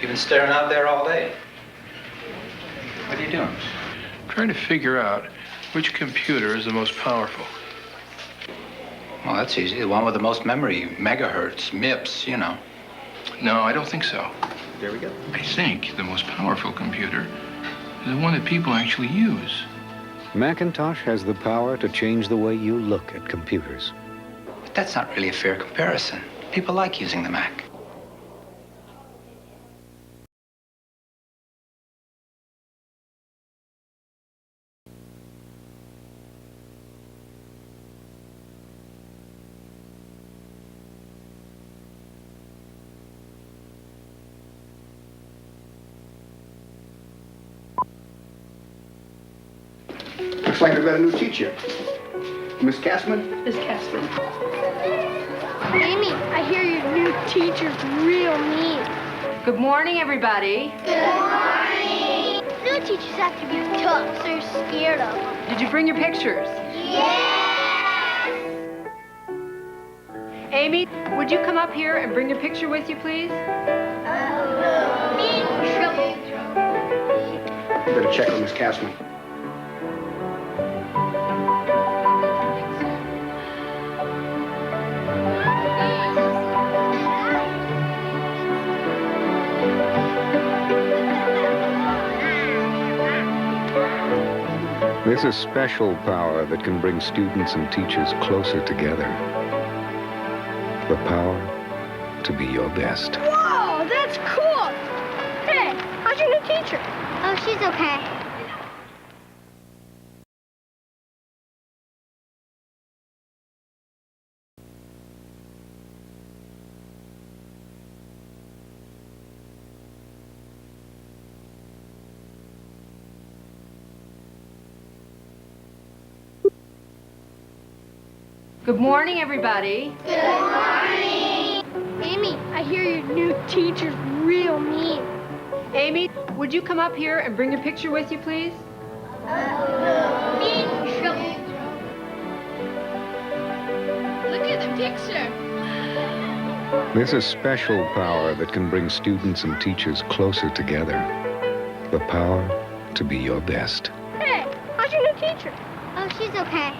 You've been staring out there all day. What are you doing? Trying to figure out which computer is the most powerful. Well, that's easy. The one with the most memory, megahertz, MIPS, you know. No, I don't think so. There we go. I think the most powerful computer is the one that people actually use. Macintosh has the power to change the way you look at computers. But that's not really a fair comparison. People like using the Mac. Looks like I've got a new teacher. Miss Cassman? Miss Casper. Amy, I hear your new teacher's real mean. Good morning, everybody. Good morning. New teachers have to be tough, so you're scared of them. Did you bring your pictures? Yes! Amy, would you come up here and bring your picture with you, please? Me in trouble. Better check on Miss Cassman. There's a special power that can bring students and teachers closer together. The power to be your best. Whoa, that's cool! Hey, how's your new teacher? Oh, she's okay. Good morning, everybody. Good morning. Amy, I hear your new teacher's real mean. Amy, would you come up here and bring your picture with you, please? Me in trouble. Look at the picture. There's a special power that can bring students and teachers closer together. The power to be your best. Hey, how's your new teacher? Oh, she's okay.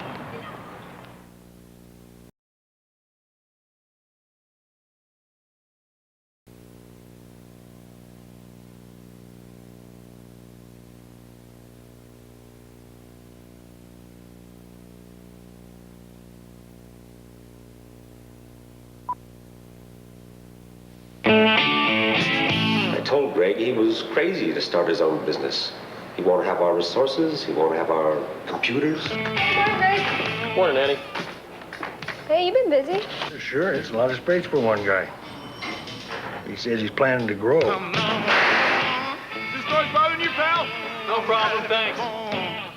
I told Greg he was crazy to start his own business. He won't have our resources. He won't have our computers. Morning, Annie. Hey, you been busy? Sure, it's a lot of space for one guy. He says he's planning to grow. This noise bothering you, pal? No problem, thanks.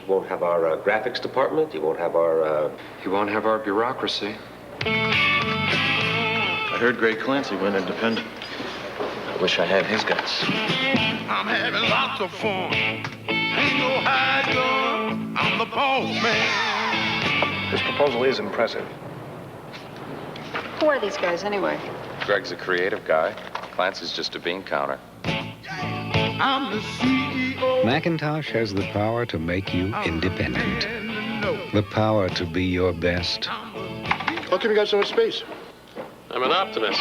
He won't have our graphics department. He won't have our... He won't have our bureaucracy. I heard Greg Clancy went independent. I wish I had his guts. I'm having lots of fun. Ain't no hide gun. I'm the boss man. This proposal is impressive. Who are these guys, anyway? Greg's a creative guy. Clancy's just a bean counter. I'm the CEO. Macintosh has the power to make you independent. The power to be your best. How come you got so much space? I'm an optimist.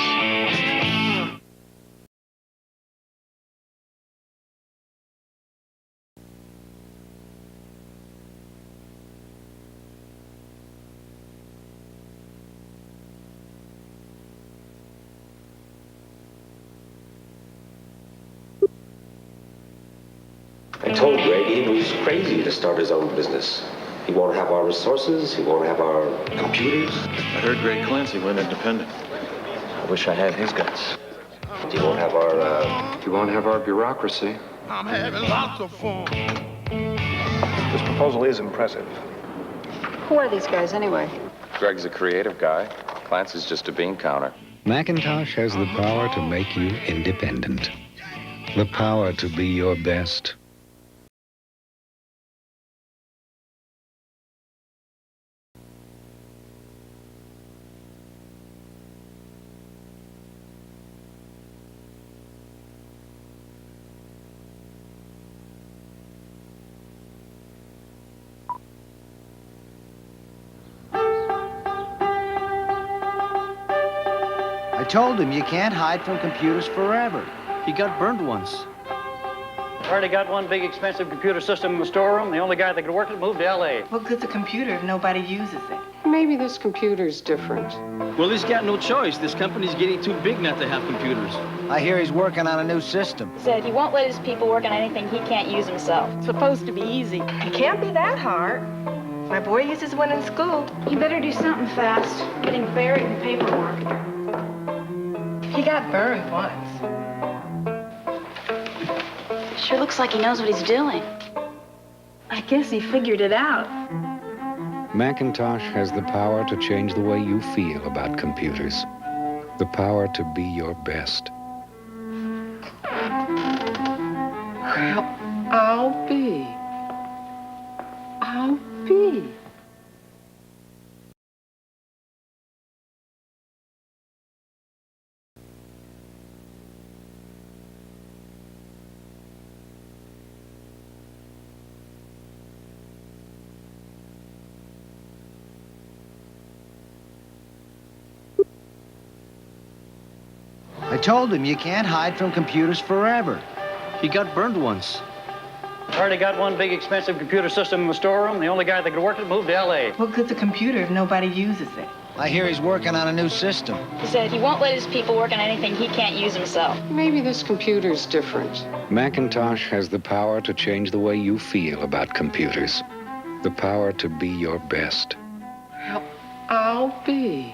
I told Greg he was crazy to start his own business. He won't have our resources. He won't have our computers. I heard Greg Clancy went independent. I wish I had his guts. You won't have our bureaucracy. I'm having lots of fun. This proposal is impressive. Who are these guys, anyway? Greg's a creative guy. Clancy's just a bean counter. Macintosh has the power to make you independent. The power to be your best. I told him you can't hide from computers forever. He got burned once. Already got one big expensive computer system in the storeroom. The only guy that could work it moved to L.A. What good's a computer if nobody uses it? Maybe this computer's different. Well, he's got no choice. This company's getting too big not to have computers. I hear he's working on a new system. Said he won't let his people work on anything he can't use himself. It's supposed to be easy. It can't be that hard. My boy uses one in school. You better do something fast. Getting buried in paperwork. He got burned once. Sure looks like he knows what he's doing. I guess he figured it out. Macintosh has the power to change the way you feel about computers. The power to be your best. Well, I'll be. I told him you can't hide from computers forever. He got burned once. Already got one big expensive computer system in the storeroom. The only guy that could work it moved to L.A. What good's a computer if nobody uses it? I hear he's working on a new system. He said he won't let his people work on anything he can't use himself. Maybe this computer's different. Macintosh has the power to change the way you feel about computers. The power to be your best. Well, I'll be.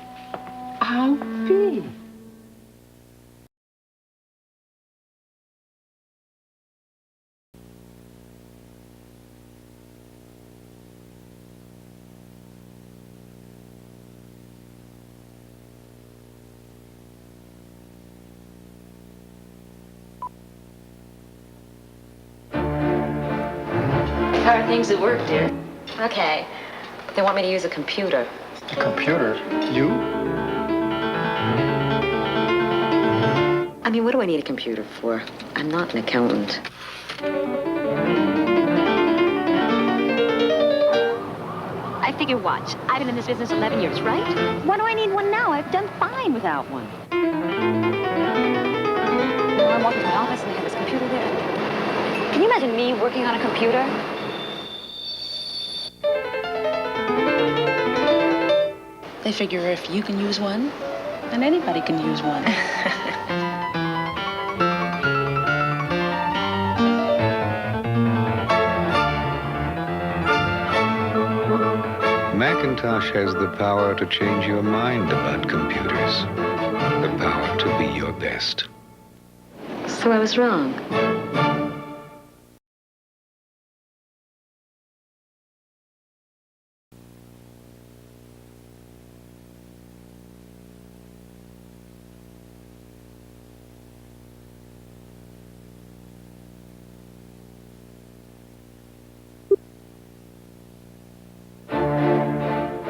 How are things at work, dear? Okay. They want me to use a computer. A computer? You? I mean, what do I need a computer for? I'm not an accountant. I figure, watch. I've been in this business 11 years, right? Why do I need one now? I've done fine without one. Well, I'm walking to my office and they have this computer there. Can you imagine me working on a computer? They figure if you can use one, then anybody can use one. Macintosh has the power to change your mind about computers. The power to be your best. So I was wrong.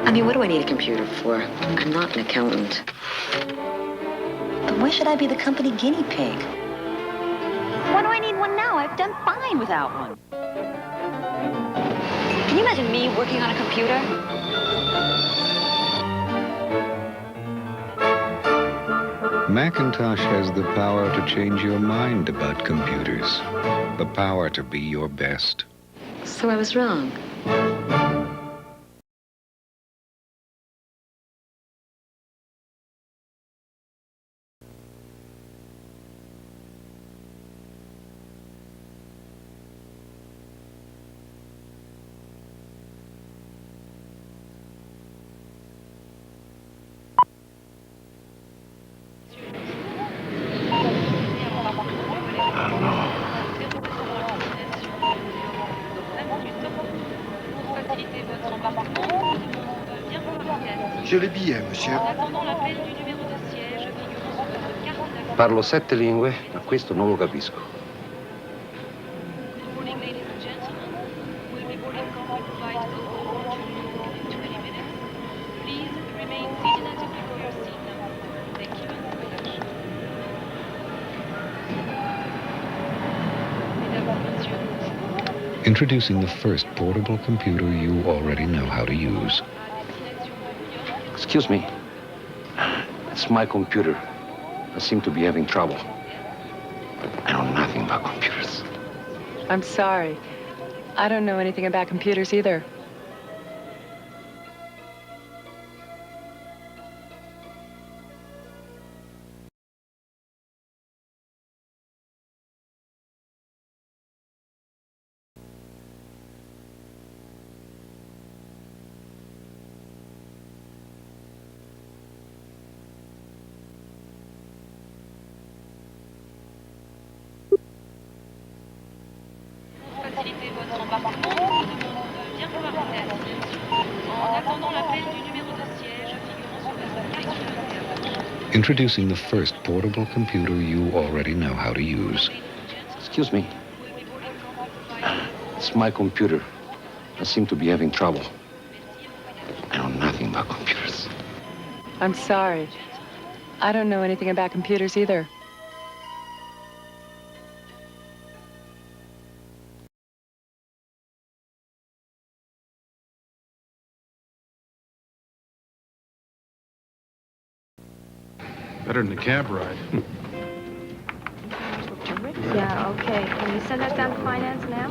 I mean, what do I need a computer for? I'm not an accountant. Then why should I be the company guinea pig? Why do I need one now? I've done fine without one. Can you imagine me working on a computer? Macintosh has the power to change your mind about computers. The power to be your best. So I was wrong. J'ai les billets, monsieur. En attendant l'appel du numéro de siège figurant sur votre carte d'abonnement. Parlo 7 lingue, ma questo non lo capisco. Good morning, ladies and gentlemen. We'll be boarding COMPU-VISIONS and CAG in 20 minutes. Please remain seated until we call your seat number. Thank you and good luck. Mesdames et messieurs, Introducing the first portable computer you already know how to use. Excuse me. It's my computer. I seem to be having trouble. I know nothing about computers. I'm sorry. I don't know anything about computers either. faciliter votre embarquement, nous demandons de bien vouloir rester assis. En attendant l'appel du numéro de siège figurant sur votre carte d'identité. Introducing the first portable computer you already know how to use. Excuse me. It's my computer. I seem to be having trouble. I know nothing about computers. I'm sorry. I don't know anything about computers either. Better than a cab ride. Yeah, okay. Can you send that down to finance now?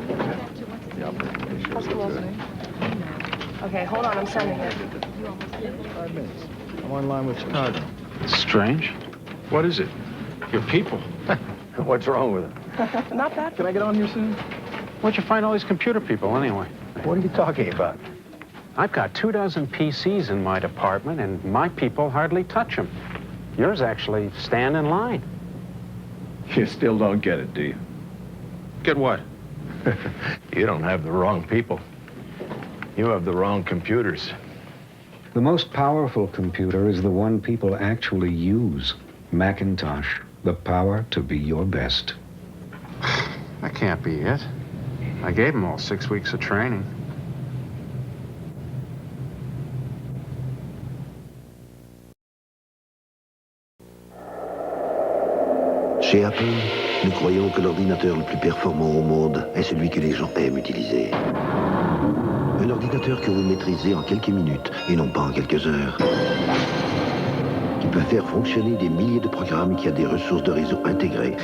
Okay, hold on, I'm sending it. 5 minutes. I'm online with Chicago. Strange. What is it? Your people. What's wrong with it? Not that. Can I get on here soon? Where'd you find all these computer people, anyway? What are you talking about? I've got 24 PCs in my department, and my people hardly touch them. Yours actually stand in line. You still don't get it, do you? Get what? You don't have the wrong people. You have the wrong computers. The most powerful computer is the one people actually use. Macintosh, the power to be your best. That can't be it. I gave them all 6 weeks of training. Chez Apple, nous croyons que l'ordinateur le plus performant au monde est celui que les gens aiment utiliser. Un ordinateur que vous maîtrisez en quelques minutes et non pas en quelques heures. Qui peut faire fonctionner des milliers de programmes qui a des ressources de réseau intégrées.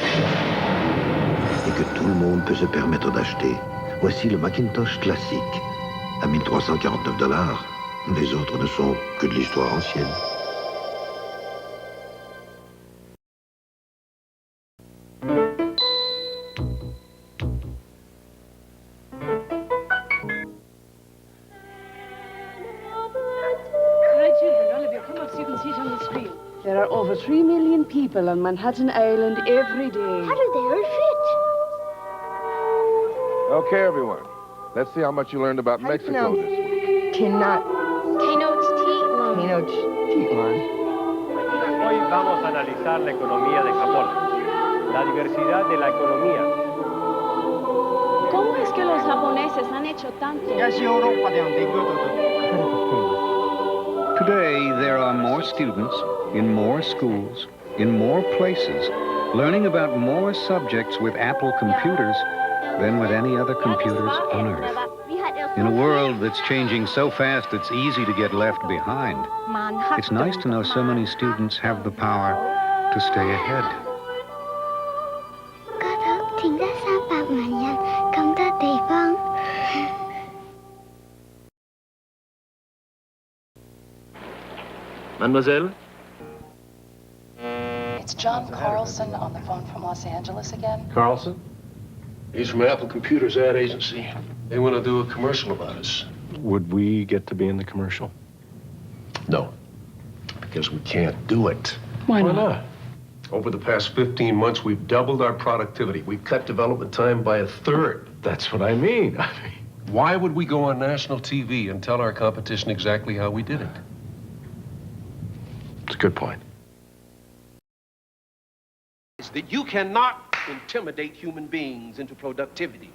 Et que tout le monde peut se permettre d'acheter. Voici le Macintosh classique. À 1349 $. Les autres ne sont que de l'histoire ancienne. There are over 3 million people on Manhattan Island every day. How do they all fit? Okay, everyone. Let's see how much you learned about Mexico this week. Tenochtitlan. Hoy vamos a analizar la economía de Japón, la diversidad de la economía. ¿Cómo es que los japoneses han hecho tanto? Today, there are more students in more schools, in more places, learning about more subjects with Apple computers than with any other computers on Earth. In a world that's changing so fast it's easy to get left behind, it's nice to know so many students have the power to stay ahead. Mademoiselle? It's John Carlson on the phone from Los Angeles again. Carlson? He's from Apple Computers ad agency. They want to do a commercial about us. Would we get to be in the commercial? No, because we can't do it. Why not? Over the past 15 months, we've doubled our productivity. We've cut development time by 1/3. That's what I mean. Why would we go on national TV and tell our competition exactly how we did it? a good point. Is that you cannot intimidate human beings into productivity.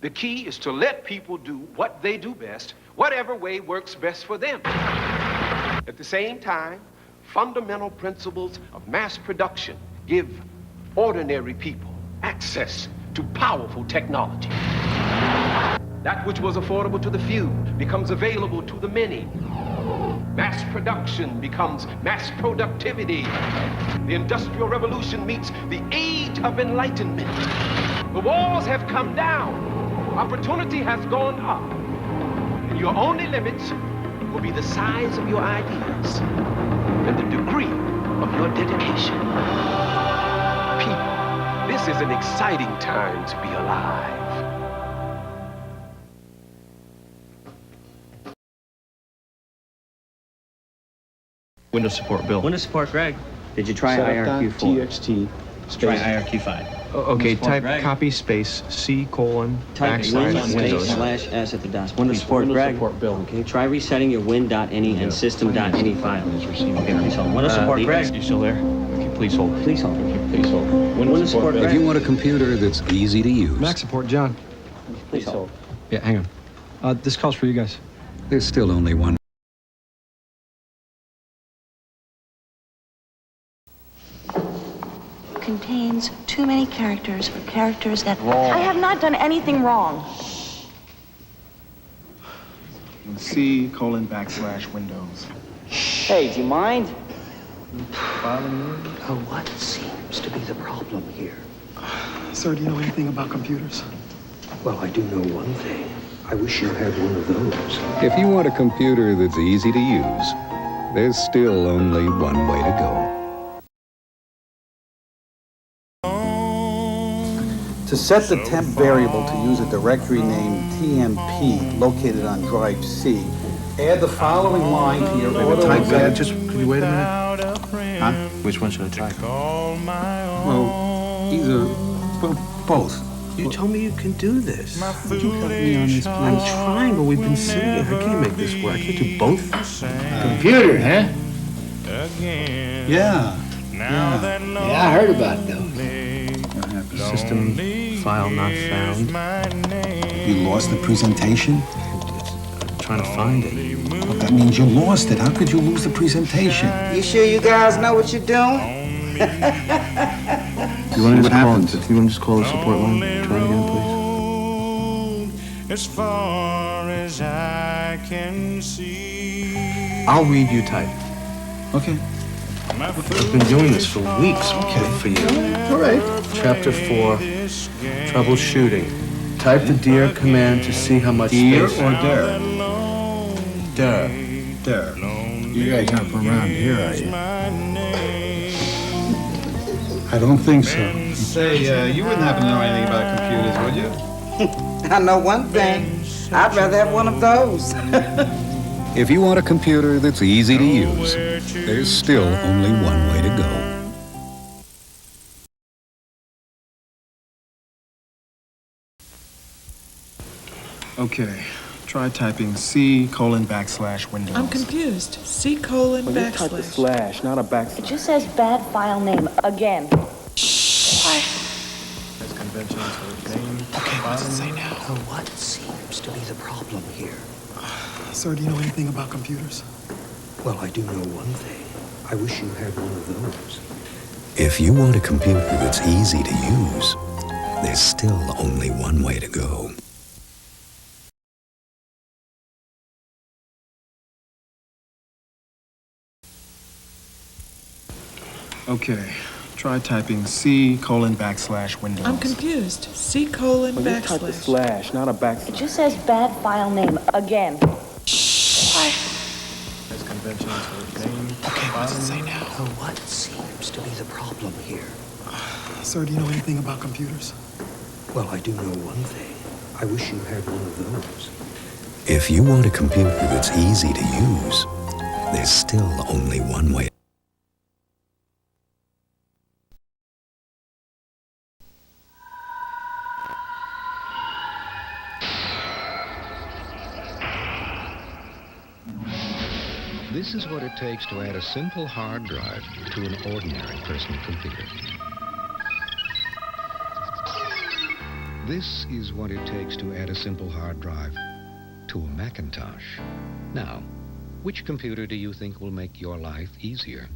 The key is to let people do what they do best, whatever way works best for them. At the same time, fundamental principles of mass production give ordinary people access to powerful technology. That which was affordable to the few becomes available to the many. Mass production becomes mass productivity. The Industrial Revolution meets the Age of Enlightenment. The walls have come down. Opportunity has gone up. And your only limits will be the size of your ideas and the degree of your dedication. People, this is an exciting time to be alive. Windows support, Bill. Windows support, Greg. Did you try IRQ4? TXT space. Try IRQ5. Okay, type copy space C : backslash Windows /S at the DOS. Windows support, Greg. Bill. Okay, try resetting your win.ini and system.ini files. Okay, please hold. Windows support, Greg. You still there? Okay, please hold. Please hold. Okay, please hold. Windows support, Greg. If you want a computer that's easy to use. Mac support, John. Please hold. Yeah, hang on. This call's for you guys. There's still only one. Contains too many characters or characters that... Wrong. I have not done anything wrong. C : Windows. Hey, do you mind? Oh, what seems to be the problem here? Sir, do you know anything about computers? Well, I do know one thing. I wish you had one of those. If you want a computer that's easy to use, there's still only one way to go. To set the temp variable to use a directory named TMP located on drive C, add the following line to your Type that. auto. Just, could you wait a minute? Huh? Which one should I type? Well, either, both. You told me you can do this. Would you help me on this, please? I'm trying, but we've been sitting here. I can't make this work. I can't do both. Computer, huh? Yeah. Yeah, I heard about those. System file not found. You lost the presentation? I'm trying to find it. Well, that means you lost it. How could you lose the presentation? You sure you guys know what you're doing? You want to just call the support line? Try it again, please. As far as I can see. I'll read you type. Okay. I've been doing this for weeks, okay, for you. All right. Chapter 4, troubleshooting. Type the dir command to see how much Dir space. or der? Der. Der. You guys aren't from around here, are you? I don't think so. Say, you wouldn't happen to know anything about computers, would you? I know one thing. I'd rather have one of those. If you want a computer that's easy to use, there's still only one way to go. Okay, try typing C : Windows. I'm confused. C : Well, you type the backslash. slash, not a backslash. It just says bad file name again. That's conventional for the name. Okay, what's it say now? Oh, what seems to be the problem here? Sir, do you know anything about computers? Well, I do know one thing. I wish you had one of those. If you want a computer that's easy to use, there's still only one way to go. Okay, try typing C : Windows. I'm confused. C : Well, you type the backslash. slash, not a It backslash. just says bad file name again. That's conventional for the name. Okay, what's it say now? Oh, what seems to be the problem here? Sir, do you know anything about computers? Well, I do know one thing. I wish you had one of those. If you want a computer that's easy to use, there's still only one way. This is what it takes to add a simple hard drive to an ordinary personal computer. This is what it takes to add a simple hard drive to a Macintosh. Now, which computer do you think will make your life easier?